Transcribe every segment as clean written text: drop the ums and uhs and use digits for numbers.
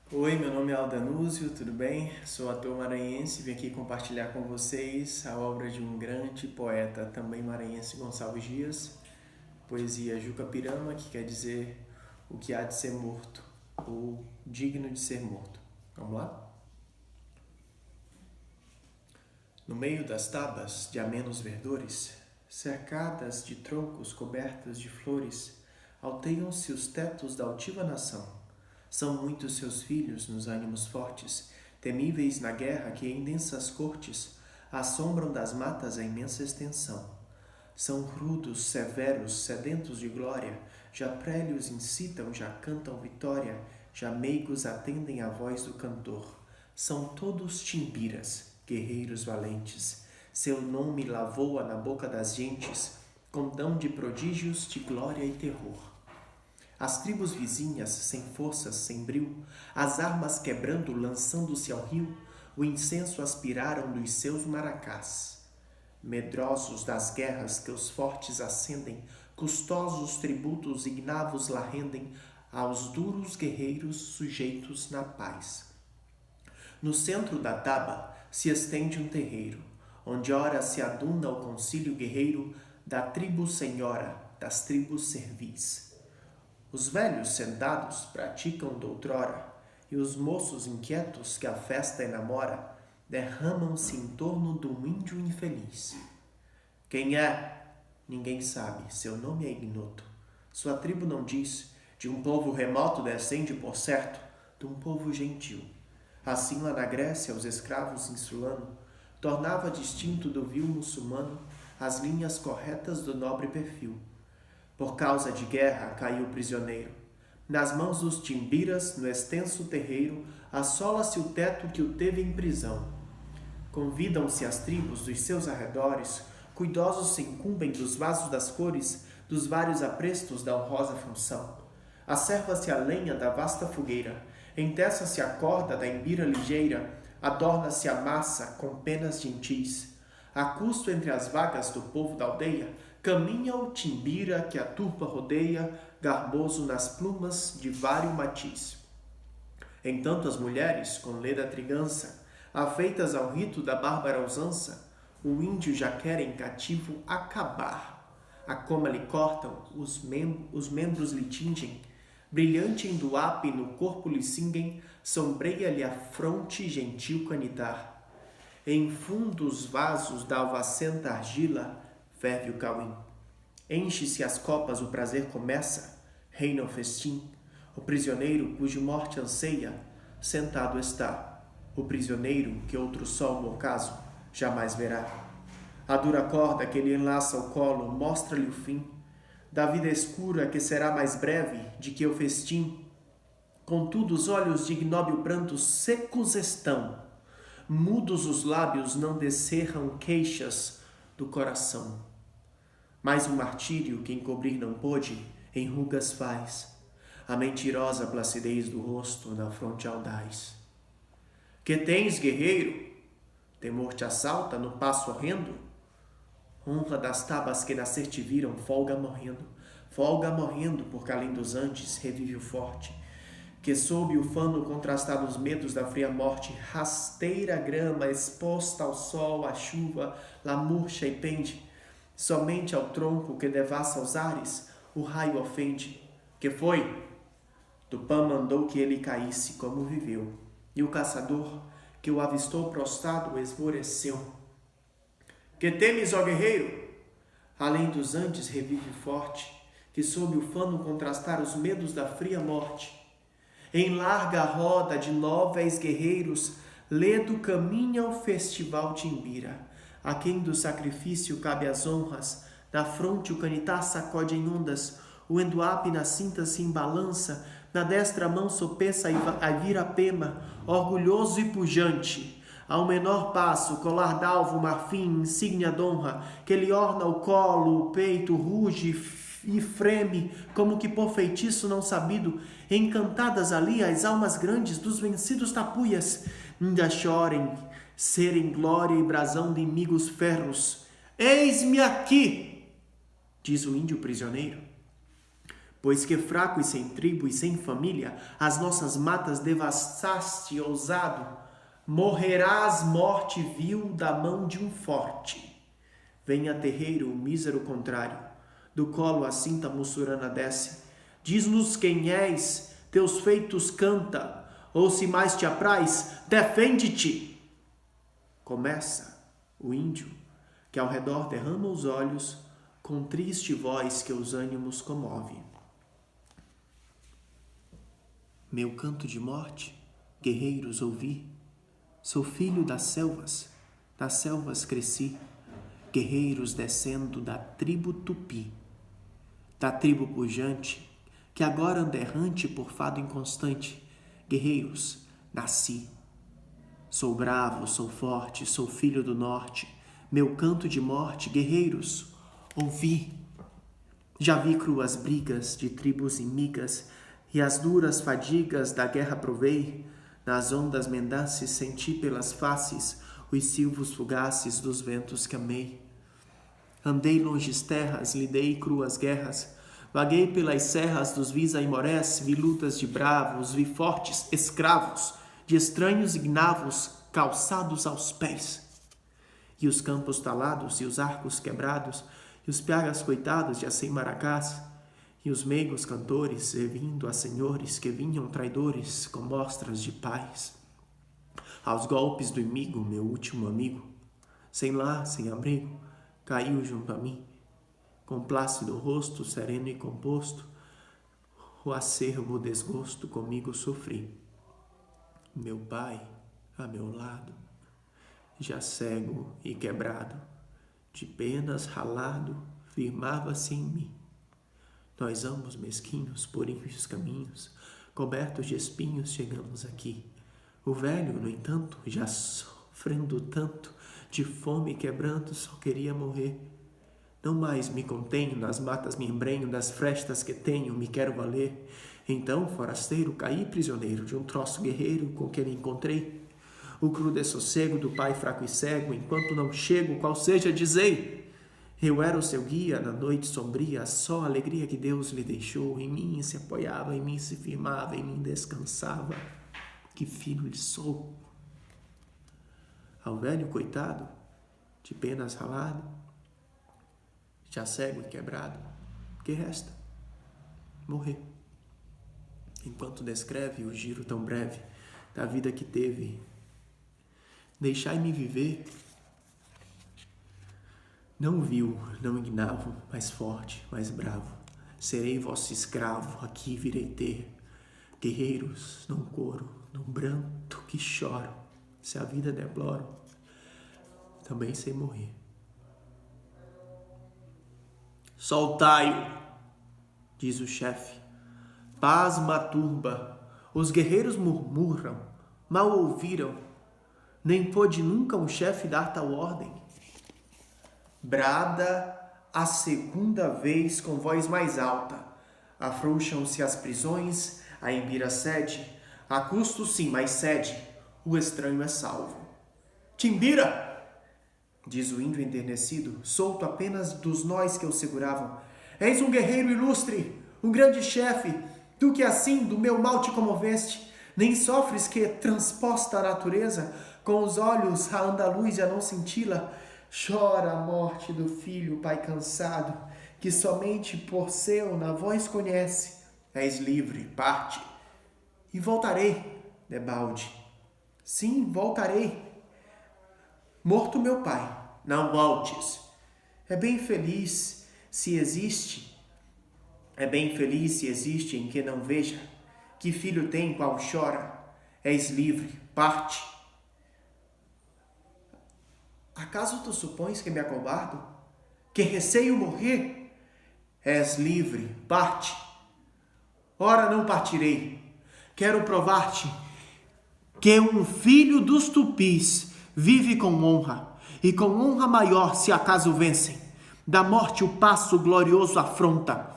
Oi, meu nome é Aldanúzio, tudo bem? Sou ator maranhense e vim aqui compartilhar com vocês a obra de um grande poeta, também maranhense, Gonçalves Dias, poesia Juca Pirama, que quer dizer o que há de ser morto, ou digno de ser morto. Vamos lá? No meio das tabas de amenos verdores, cercadas de troncos cobertas de flores, alteiam-se os tetos da altiva nação. São muitos seus filhos nos ânimos fortes, temíveis na guerra que em densas cortes assombram das matas a imensa extensão. São rudos, severos, sedentos de glória, já prélios incitam, já cantam vitória, já meigos atendem à voz do cantor. São todos timbiras, guerreiros valentes. Seu nome lavoa na boca das gentes, com dão de prodígios de glória e terror. As tribos vizinhas, sem forças, sem bril, as armas quebrando, lançando-se ao rio, o incenso aspiraram dos seus maracás. Medrosos das guerras que os fortes acendem, custosos tributos ignavos lá rendem aos duros guerreiros sujeitos na paz. No centro da taba se estende um terreiro, onde ora se aduna o concílio guerreiro da tribo senhora, das tribos servis. Os velhos sentados praticam doutrora, e os moços inquietos que a festa enamora derramam-se em torno de um índio infeliz. Quem é? Ninguém sabe, seu nome é ignoto. Sua tribo não diz, de um povo remoto descende, por certo, de um povo gentil. Assim lá na Grécia, os escravos insulano tornava distinto do vil muçulmano as linhas corretas do nobre perfil. Por causa de guerra caiu prisioneiro. Nas mãos dos timbiras, no extenso terreiro, assola-se o teto que o teve em prisão. Convidam-se as tribos dos seus arredores, cuidosos se incumbem dos vasos das cores, dos vários aprestos da honrosa função. Acerva-se a lenha da vasta fogueira, enteça-se a corda da embira ligeira, adorna-se a massa com penas gentis. A custo entre as vagas do povo da aldeia, caminha o timbira que a turba rodeia, garboso nas plumas de vário matiz. Entanto as mulheres, com leda trigança, afeitas ao rito da bárbara usança, o índio já quer em cativo acabar. A coma lhe cortam, os membros lhe tingem, brilhante em duape no corpo lhe cinguem, sombreia-lhe a fronte gentil canitar. Em fundos vasos da alvacenta argila, ferve o cauim. Enche-se as copas, o prazer começa, reina o festim. O prisioneiro, cuja morte anseia, sentado está. O prisioneiro, que outro sol, no ocaso, jamais verá. A dura corda que lhe enlaça o colo mostra-lhe o fim da vida escura, que será mais breve de que o festim. Contudo, os olhos de ignóbil pranto secos estão, mudos os lábios não descerram queixas do coração. Mais um martírio que encobrir não pôde, em rugas faz a mentirosa placidez do rosto na fronte audaz. Que tens, guerreiro? Temor te assalta no passo horrendo? Honra das tabas que nascer te viram, folga morrendo, porque além dos antes revive o forte, que sob o fano contrastar os medos da fria morte, rasteira a grama, exposta ao sol, à chuva, lá murcha e pende, somente ao tronco que devassa os ares, o raio ofende. Que foi? Tupã mandou que ele caísse como viveu, e o caçador, que o avistou prostrado, esmoreceu. Que temes, ó guerreiro? Além dos antes revive forte, que sob o fano contrastar os medos da fria morte. Em larga roda de novéis guerreiros, ledo caminha o festival timbira. A quem do sacrifício cabe as honras, na fronte o canitá sacode em ondas, o enduape na cinta se embalança, na destra mão sopeça a virapema, orgulhoso e pujante. Ao menor passo, colar d'alvo, marfim, insígnia d'honra, que lhe orna o colo, o peito, ruge e freme, como que por feitiço não sabido, encantadas ali as almas grandes dos vencidos tapuias, ainda chorem, serem glória e brasão de inimigos ferros. Eis-me aqui, diz o índio prisioneiro. Pois que fraco e sem tribo e sem família, as nossas matas devastaste ousado, morrerás morte vil da mão de um forte. Venha terreiro o mísero contrário, do colo a cinta mussurana desce, diz-nos quem és, teus feitos canta, ou se mais te apraz, defende-te. Começa o índio, que ao redor derrama os olhos, com triste voz que os ânimos comove. Meu canto de morte, guerreiros, ouvi. Sou filho das selvas cresci, guerreiros descendo da tribo Tupi, da tribo pujante, que agora anda errante por fado inconstante. Guerreiros, nasci. Sou bravo, sou forte, sou filho do norte, meu canto de morte, guerreiros, ouvi. Já vi cruas brigas de tribos inimigas, e as duras fadigas da guerra provei, nas ondas mendaces senti pelas faces os silvos fugaces dos ventos que amei. Andei longes terras, lidei cruas guerras, vaguei pelas serras dos vis aimorés, vi lutas de bravos, vi fortes escravos, de estranhos ignavos calçados aos pés. E os campos talados, e os arcos quebrados, e os piagas coitados de Acém Maracás, e os meigos cantores servindo a senhores que vinham traidores com mostras de paz. Aos golpes do inimigo, meu último amigo, sem lar, sem abrigo, caiu junto a mim, com plácido rosto, sereno e composto, o acerbo desgosto comigo sofri. Meu pai, a meu lado, já cego e quebrado, de penas ralado, firmava-se em mim. Nós ambos mesquinhos, por ínfios caminhos, cobertos de espinhos, chegamos aqui. O velho, no entanto, já sofrendo tanto, de fome e quebranto, só queria morrer. Não mais me contenho, nas matas me embrenho, das frestas que tenho me quero valer. Então, forasteiro, caí prisioneiro de um troço guerreiro com que me encontrei. O cru dessossego do pai fraco e cego, enquanto não chego, qual seja, dizei. Eu era o seu guia na noite sombria, só a alegria que Deus lhe deixou. Em mim se apoiava, em mim se firmava, em mim descansava. Que filho lhe sou. Ao velho coitado, de penas ralado, já cego e quebrado, que resta? Morrer. Enquanto descreve o giro tão breve da vida que teve, deixai-me viver. Não vil, não ignavo, mais forte, mais bravo, serei vosso escravo, aqui virei ter. Guerreiros, não coro, não branto que choro, se a vida deploro, também sei morrer. Soltai-o, diz o chefe. Pasma a turba, os guerreiros murmuram, mal ouviram, nem pôde nunca um chefe dar tal ordem. Brada a segunda vez com voz mais alta, afrouxam-se as prisões, a embira cede, a custo sim, mas cede, o estranho é salvo. Timbira! Diz o índio enternecido, solto apenas dos nós que o seguravam. És um guerreiro ilustre, um grande chefe, tu que assim do meu mal te comoveste, nem sofres que, transposta a natureza, com os olhos a Andaluzia não cintila, chora a morte do filho, pai cansado, que somente por seu na voz conhece. És livre, parte. E voltarei, debalde. Sim, voltarei. Morto meu pai, não voltes. É bem feliz se existe em que não veja. Que filho tem qual chora? És livre, parte. Acaso tu supões que me acobardo? Que receio morrer? És livre, parte. Ora, não partirei. Quero provar-te que um filho dos tupis vive com honra, e com honra maior se acaso vencem. Da morte o passo glorioso afronta.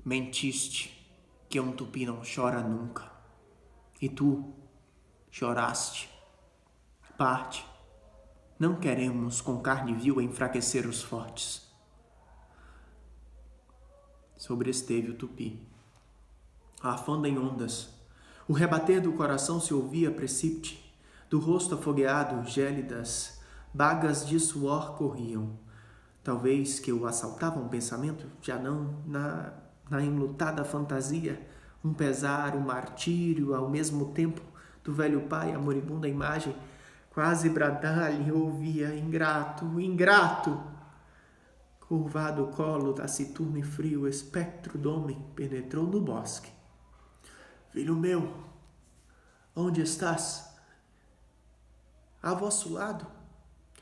Mentiste que um tupi não chora nunca. E tu choraste. Parte. Não queremos com carne vil enfraquecer os fortes. Sobresteve o tupi. Afanda em ondas. O rebater do coração se ouvia precípite. Do rosto afogueado, gélidas bagas de suor corriam. Talvez que o assaltava um pensamento, já não na enlutada fantasia, um pesar, um martírio ao mesmo tempo do velho pai, a moribunda imagem, quase bradar-lhe ouvia: ingrato, ingrato! Curvado o colo, taciturno e frio, o espectro do homem penetrou no bosque. Filho meu, onde estás? A vosso lado.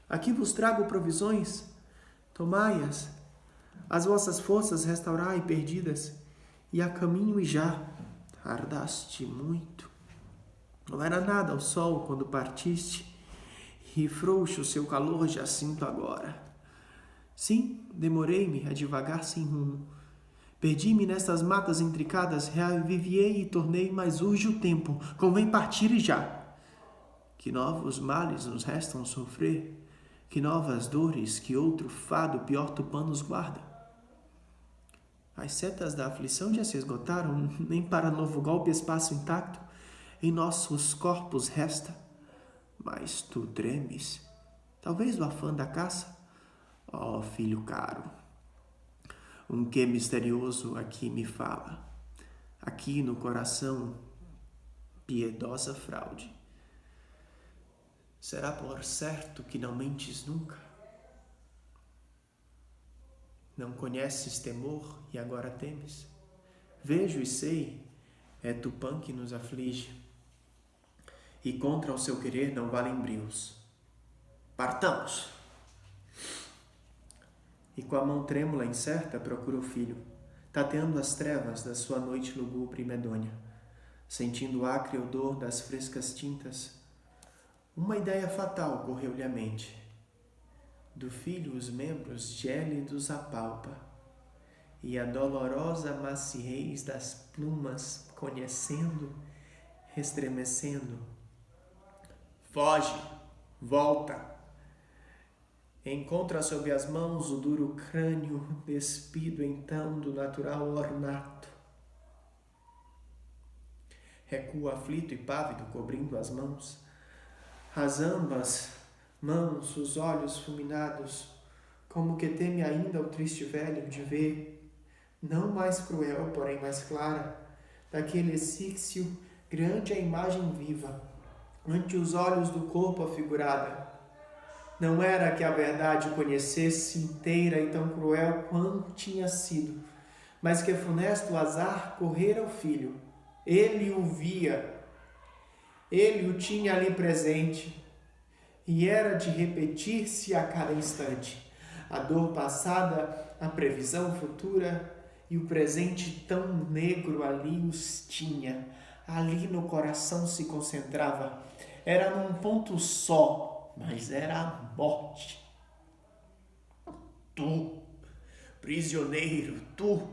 Aqui vos trago provisões. Tomai-as. As vossas forças restaurai perdidas. E a caminho e já. Tardaste muito. Não era nada ao sol quando partiste. E frouxo o seu calor já sinto agora. Sim, demorei-me a divagar sem rumo. Perdi-me nestas matas intricadas, reaviviei e tornei, mas urge o tempo. Convém partir e já. Que novos males nos restam sofrer, que novas dores, que outro fado pior Tupã nos guarda. As setas da aflição já se esgotaram, nem para novo golpe espaço intacto em nossos corpos resta. Mas tu tremes, talvez do afã da caça? Ó filho caro, um que misterioso aqui me fala, aqui no coração, piedosa fraude. Será por certo que não mentes nunca? Não conheces temor e agora temes? Vejo e sei, é Tupã que nos aflige, e contra o seu querer não valem brios. Partamos! E com a mão trêmula e incerta procura o filho, tateando as trevas da sua noite lúgubre e medonha, sentindo o acre odor das frescas tintas. Uma ideia fatal correu-lhe à mente. Do filho os membros gélidos apalpa, e a dolorosa maciez das plumas conhecendo, estremecendo. Foge, volta. Encontra sob as mãos o duro crânio, despido então do natural ornato. Recua aflito e pávido, cobrindo as mãos. As ambas mãos, os olhos fulminados, como que teme ainda o triste velho de ver, não mais cruel, porém mais clara, daquele exício grande a imagem viva, ante os olhos do corpo afigurada. Não era que a verdade conhecesse inteira e tão cruel quanto tinha sido, mas que funesto azar correra ao filho. Ele o via, ele o tinha ali presente, e era de repetir-se a cada instante. A dor passada, a previsão futura, e o presente tão negro ali os tinha. Ali no coração se concentrava. Era num ponto só, mas era a morte. Tu, prisioneiro, tu.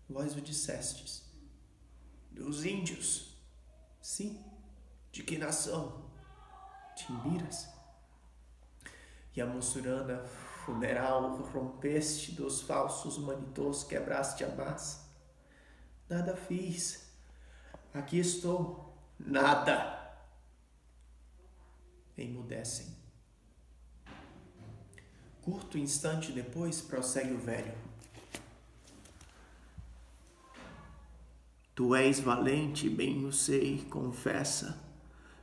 Vós o dissestes. Dos índios. Sim. De que nação? Timbiras? E a mussurana funeral rompeste dos falsos manitôs, quebraste a massa. Nada fiz. Aqui estou. Nada. Emudecem. Curto instante depois, prossegue o velho. Tu és valente, bem o sei, confessa.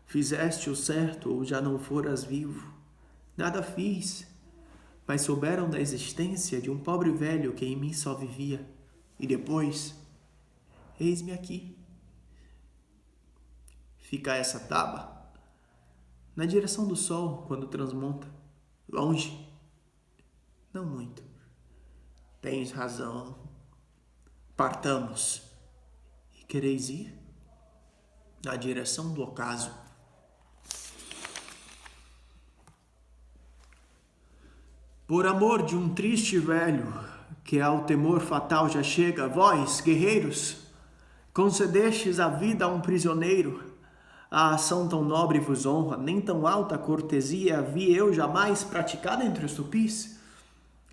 Fizeste o certo ou já não foras vivo? Nada fiz, mas souberam da existência de um pobre velho que em mim só vivia. E depois, eis-me aqui. Fica essa taba, na direção do sol quando transmonta. Longe, não muito. Tens razão. Partamos. E quereis ir? Na direção do ocaso. Por amor de um triste velho, que ao temor fatal já chega, vós, guerreiros, concedestes a vida a um prisioneiro. A ação tão nobre vos honra, nem tão alta cortesia vi eu jamais praticada entre os tupis.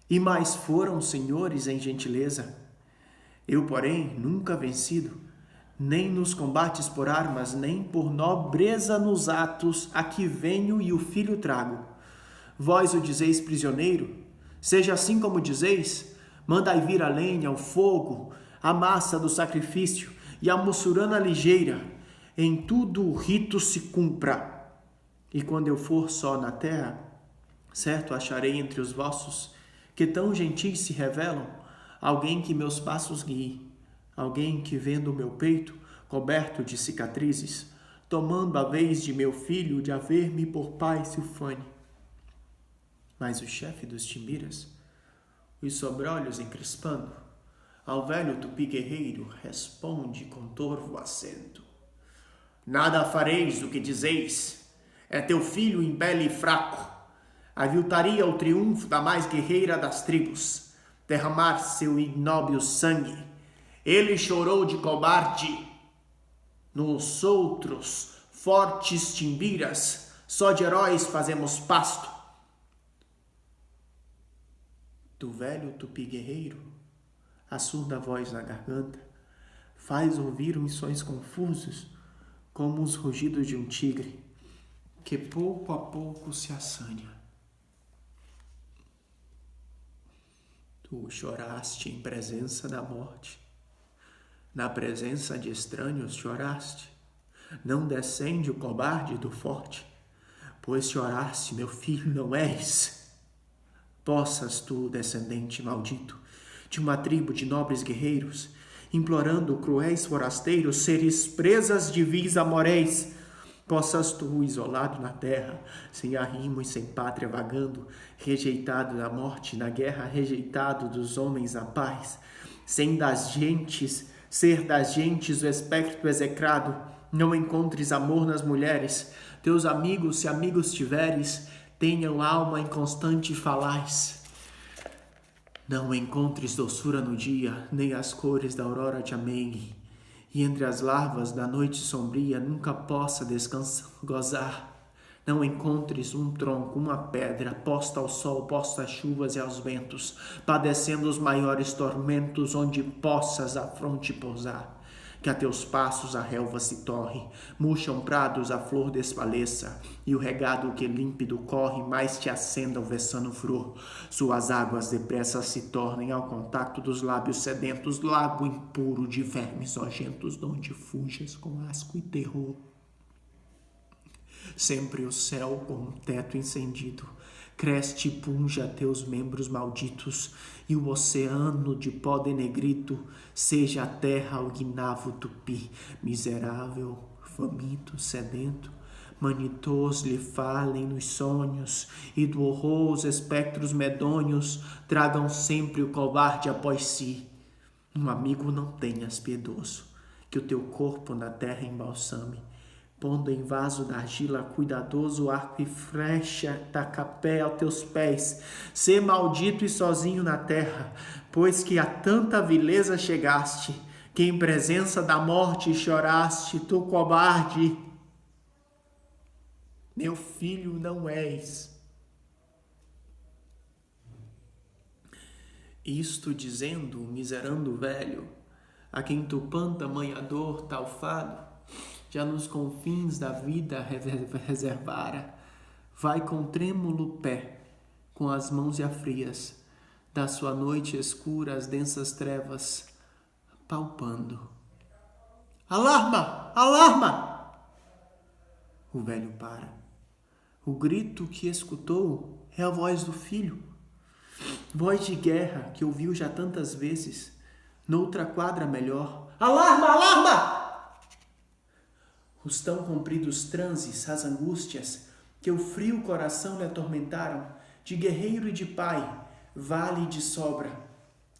e mais foram senhores em gentileza. Eu, porém, nunca vencido, nem nos combates por armas, nem por nobreza nos atos, aqui venho e o filho trago. Vós o dizeis prisioneiro, seja assim como dizeis, mandai vir a lenha, o fogo, a massa do sacrifício e a mussurana ligeira, em tudo o rito se cumpra. E quando eu for só na terra, certo acharei entre os vossos, que tão gentis se revelam, alguém que meus passos guie, alguém que vendo o meu peito, coberto de cicatrizes, tomando a vez de meu filho de haver-me por pai se ufane. Mas o chefe dos timiras, os sobrolhos encrespando, ao velho tupi guerreiro responde com torvo acento: nada fareis do que dizeis, é teu filho embele e fraco, aviltaria o triunfo da mais guerreira das tribos, derramar seu ignóbil sangue. Ele chorou de cobarde. Nos outros fortes timbiras, só de heróis fazemos pasto. Do velho tupi guerreiro, a surda voz na garganta faz ouvir uns sons confusos, como os rugidos de um tigre, que pouco a pouco se assanha. Tu choraste em presença da morte, na presença de estranhos choraste, não descende o cobarde do forte, pois choraste, meu filho, não és. Possas tu, descendente maldito, de uma tribo de nobres guerreiros, implorando cruéis forasteiros, seres presas de vis amoréis, possas tu, isolado na terra, sem arrimo e sem pátria vagando, rejeitado da morte na guerra, rejeitado dos homens a paz, sem das gentes, ser das gentes o espectro execrado, não encontres amor nas mulheres, teus amigos, se amigos tiveres, tenham alma inconstante e falaz. Não encontres doçura no dia, nem as cores da aurora te amegue, e entre as larvas da noite sombria nunca possa descansar, gozar. Não encontres um tronco, uma pedra, posta ao sol, posta às chuvas e aos ventos, padecendo os maiores tormentos, onde possas a fronte pousar. Que a teus passos a relva se torre, murcham prados a flor desfaleça, e o regado que límpido corre mais te acenda o vessano furor. Suas águas depressa se tornem ao contacto dos lábios sedentos, lago impuro de vermes nojentos, donde fujas com asco e terror. Sempre o céu com um teto incendido, cresce e punja teus membros malditos, e o oceano de pó denegrito seja a terra o guinavo tupi, miserável, faminto, sedento, manitôs lhe falem nos sonhos, e do horror os espectros medonhos tragam sempre o covarde após si. Um amigo não tenhas piedoso, que o teu corpo na terra embalsame, pondo em vaso da argila cuidadoso arco e flecha, tacapé aos teus pés, sê maldito e sozinho na terra, pois que a tanta vileza chegaste, que em presença da morte choraste, tu cobarde. Meu filho não és. Isto dizendo, o miserando velho, a quem Tupã tamanha dor tal fado, já nos confins da vida reservara, vai com trêmulo pé, com as mãos já frias, da sua noite escura as densas trevas, palpando. Alarma! Alarma! O velho para. O grito que escutou é a voz do filho, voz de guerra que ouviu já tantas vezes, noutra quadra melhor. Alarma! Alarma! Os tão compridos transes, as angústias, que o frio coração lhe atormentaram, de guerreiro e de pai, vale de sobra.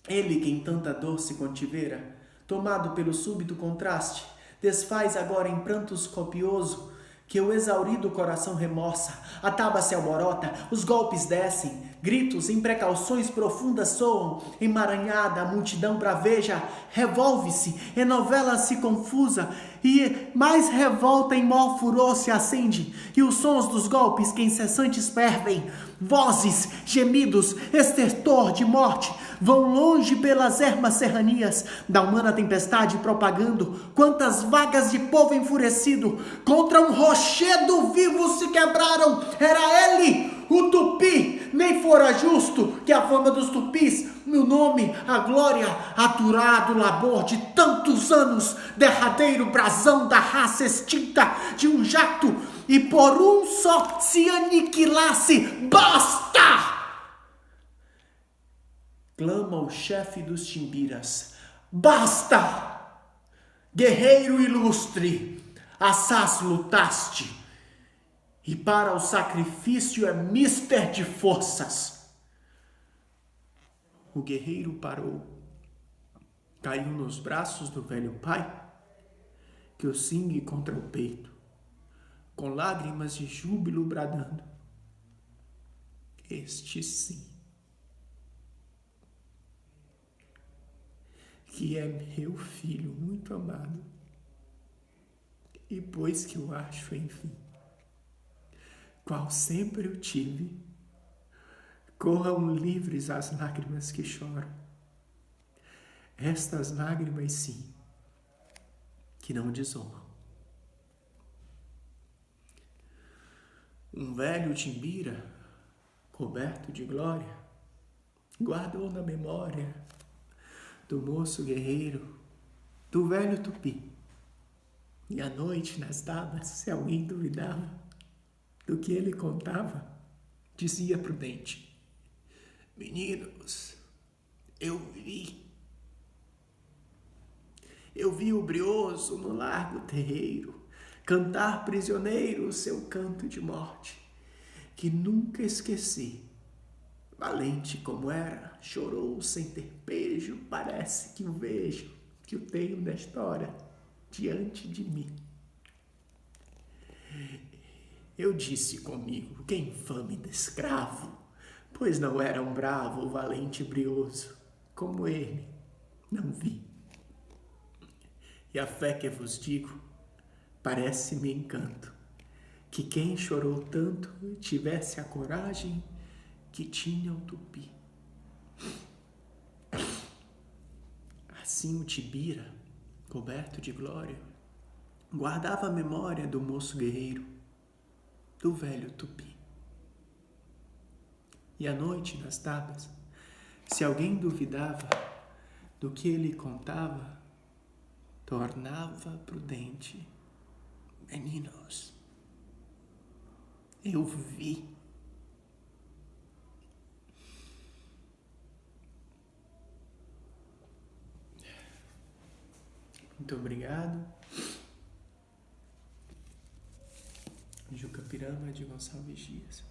Ele que em tanta dor se contivera, tomado pelo súbito contraste, desfaz agora em prantos copioso, que o exaurido coração remorça, a taba se alborota, os golpes descem, Gritos, imprecauções profundas soam, emaranhada a multidão braveja, revolve-se, enovela-se confusa, e mais revolta em maior furor se acende, e os sons dos golpes que incessantes fervem, vozes, gemidos, estertor de morte, vão longe pelas ermas serranias da humana tempestade propagando, quantas vagas de povo enfurecido contra um rochedo vivo se quebraram. Era ele, o Tupi, nem fora justo que a fama dos tupis, no nome, a glória, aturado labor de tantos anos, derradeiro brasão da raça extinta de um jato, e por um só se aniquilasse. Basta! Clama o chefe dos timbiras. Basta! Guerreiro ilustre, assaz lutaste, e para o sacrifício é mister de forças. O guerreiro parou, caiu nos braços do velho pai, que o cingue contra o peito, com lágrimas de júbilo bradando: este sim, que é meu filho muito amado, e pois que o acho, enfim, qual sempre eu tive, corram livres as lágrimas que choram, estas lágrimas sim, que não desonram. Um velho timbira, coberto de glória, guardou na memória do moço guerreiro, do velho Tupi. E à noite, nas tábuas, se alguém duvidava do que ele contava, dizia prudente: meninos, eu vi o brioso no largo terreiro cantar prisioneiro o seu canto de morte, que nunca esqueci. Valente como era, chorou sem ter pejo, parece que o vejo, que o tenho na história diante de mim. Eu disse comigo: que infame descravo, pois não era um bravo, valente e brioso, como ele, não vi. E a fé que vos digo, parece-me encanto, que quem chorou tanto tivesse a coragem que tinha o Tupi. Assim o Tibira, coberto de glória, guardava a memória do moço guerreiro, do velho Tupi. E à noite, nas tábuas, se alguém duvidava do que ele contava, tornava prudente: meninos, eu vi. Muito obrigado. Juca Pirama de Gonçalves Dias.